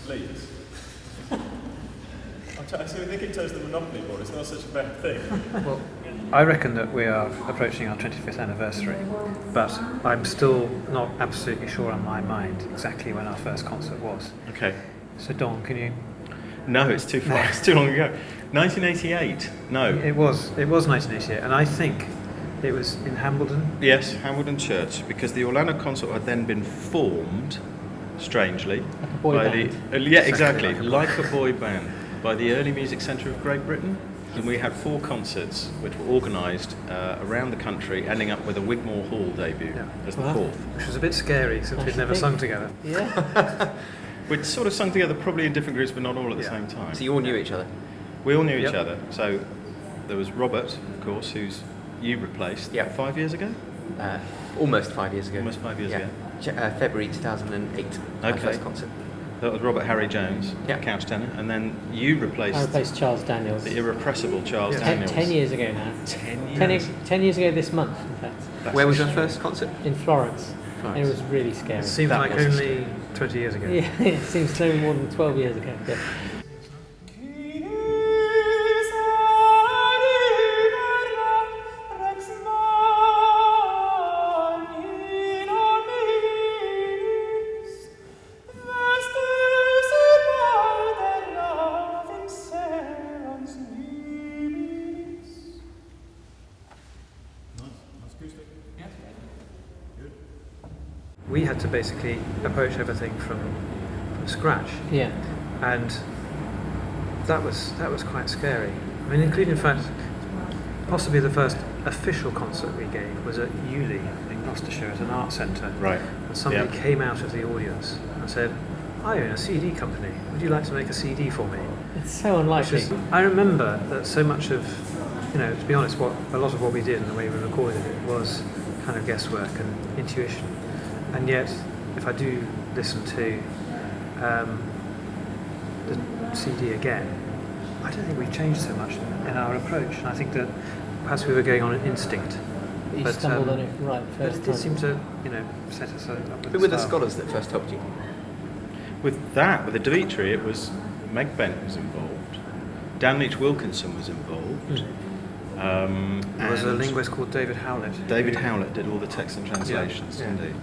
please. I think in terms of the Monopoly board, it's not such a bad thing. Well, I reckon that we are approaching our 25th anniversary, but I'm still not absolutely sure on my mind exactly when our first concert was. Okay. So Don, can you... No, it's too far. It's too long ago. 1988. No. It was 1988, and I think it was in Hambledon. Yes, Hambledon Church, because the Orlando Consort had then been formed, strangely, like a boy band. Yeah, exactly, like a boy band, by the Early Music Centre of Great Britain. And we had 4 concerts which were organised around the country, ending up with a Wigmore Hall debut as the 4th. Which was a bit scary since we'd never sung together. Yeah. We'd sort of sung together probably in different groups, but not all at the same time. So you all knew each other? We all knew each other. So there was Robert, of course, who's you replaced 5 years ago? Almost 5 years ago. Almost 5 years ago. February 2008, my first concert. That was Robert Harry Jones, couch tenor, and then you replaced... I replaced Charles Daniels. The irrepressible Charles Daniels. 10 years ago now. 10 years? 10 years ago this month, in fact. Where was your first concert? In Florence. And it was really scary. It seems like only 20 years ago. Yeah, it seems no more than 12 years ago. Yeah. We had to basically approach everything from scratch. Yeah. And that was quite scary. I mean, including, in fact, possibly the first official concert we gave was at Ely in Gloucestershire at an art centre. Right. And somebody came out of the audience and said, "I own a CD company. Would you like to make a CD for me?" It's so unlikely. I remember that so much of, to be honest, a lot of what we did and the way we recorded it was kind of guesswork and intuition. And yet, if I do listen to the CD again, I don't think we've changed so much in our approach. And I think that perhaps we were going on an instinct. You stumbled on it right first time. But it did seem to, set us up with Who were the scholars that first helped you? With the Dimitri, it was Meg Bent was involved. Dan Leach Wilkinson was involved. There was a linguist called David Howlett. David Howlett did all the text and translations, didn't he?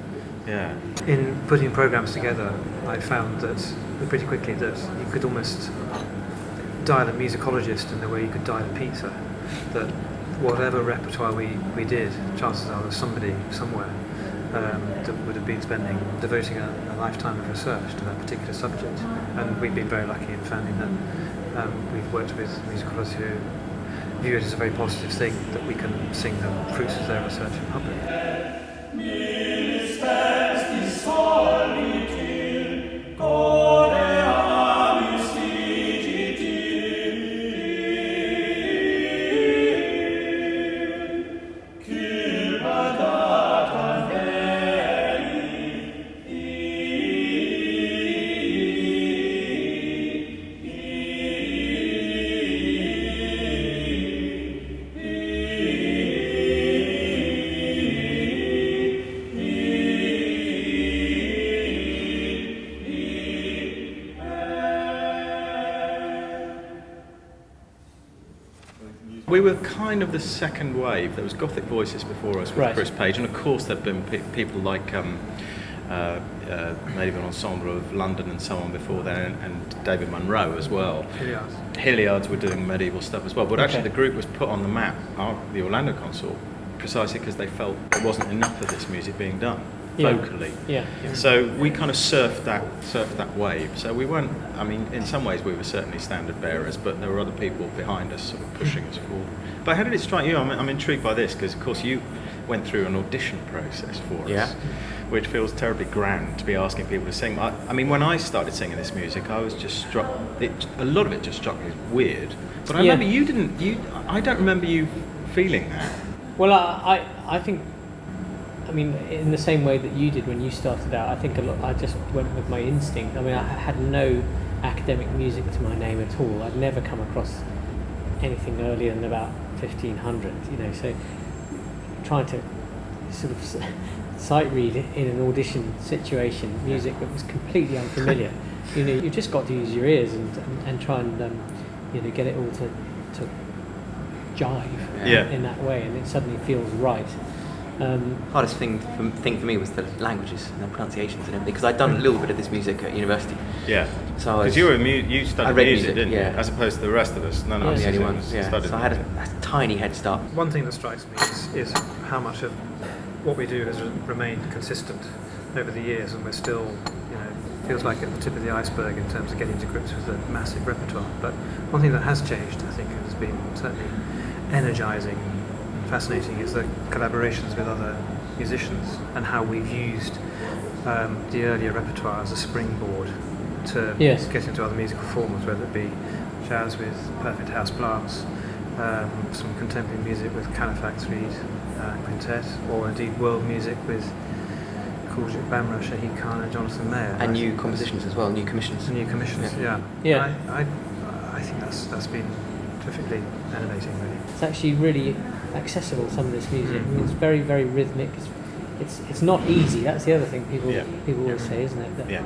Yeah. In putting programs together, I found that pretty quickly that you could almost dial a musicologist in the way you could dial a pizza. That whatever repertoire we did, chances are there was somebody somewhere that would have been devoting a lifetime of research to that particular subject. And we've been very lucky in finding that we've worked with musicologists who view it as a very positive thing that we can sing the fruits of their research in public. We were kind of the second wave. There was Gothic Voices before us with Chris Page, and of course there'd been people like Medieval Ensemble of London and so on before then, and David Munro as well. Hilliards were doing medieval stuff as well, but actually the group was put on the map, the Orlando Consort, precisely because they felt there wasn't enough of this music being done vocally. So we kind of surfed that wave. So we weren't, in some ways we were certainly standard bearers, but there were other people behind us sort of pushing us forward. But how did it strike you? I'm intrigued by this, because of course you went through an audition process for us, which feels terribly grand to be asking people to sing. When I started singing this music, I was just struck, a lot of it just struck me as weird. But I remember I don't remember you feeling that. Well, I think, in the same way that you did when you started out, I think I just went with my instinct. I had no academic music to my name at all. I'd never come across anything earlier than about 1500, so trying to sort of sight read in an audition situation, music that was completely unfamiliar. You just got to use your ears and try and get it all to jive in that way, and it suddenly feels right. Hardest thing for me was the languages and the pronunciations and everything, because I'd done a little bit of this music at university. Yeah. So because you studied music, didn't you? Yeah. As opposed to the rest of us. None of us. The only ones. Yeah. Studied So I had a tiny head start. One thing that strikes me is how much of what we do has remained consistent over the years, and we're still, feels like at the tip of the iceberg in terms of getting to grips with a massive repertoire. But one thing that has changed, I think, has been certainly energising, fascinating, is the collaborations with other musicians and how we've used the earlier repertoire as a springboard to get into other musical forms, whether it be jazz with Perfect House Blast, some contemporary music with Califax Reed Quintet, or indeed world music with Kuljit Bamra, Shahid Khan and Jonathan Mayer. And new compositions as well, new commissions. Yeah. I think that's been terrifically elevating, really. It's actually really accessible, some of this music. I mean, it's very, very rhythmic. It's not easy. That's the other thing people always say, isn't it? That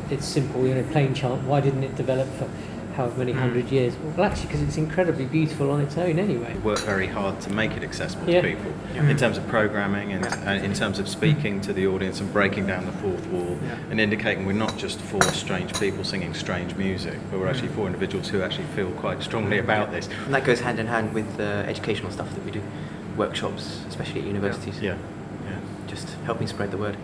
it's simple. Plain chant. Why didn't it develop for however many 100 years? Well, actually, because it's incredibly beautiful on its own anyway. We work very hard to make it accessible to people in terms of programming and in terms of speaking to the audience and breaking down the fourth wall and indicating we're not just four strange people singing strange music, but we're actually four individuals who actually feel quite strongly about this. And that goes hand in hand with the educational stuff that we do, workshops, especially at universities. Yeah. Just helping spread the word.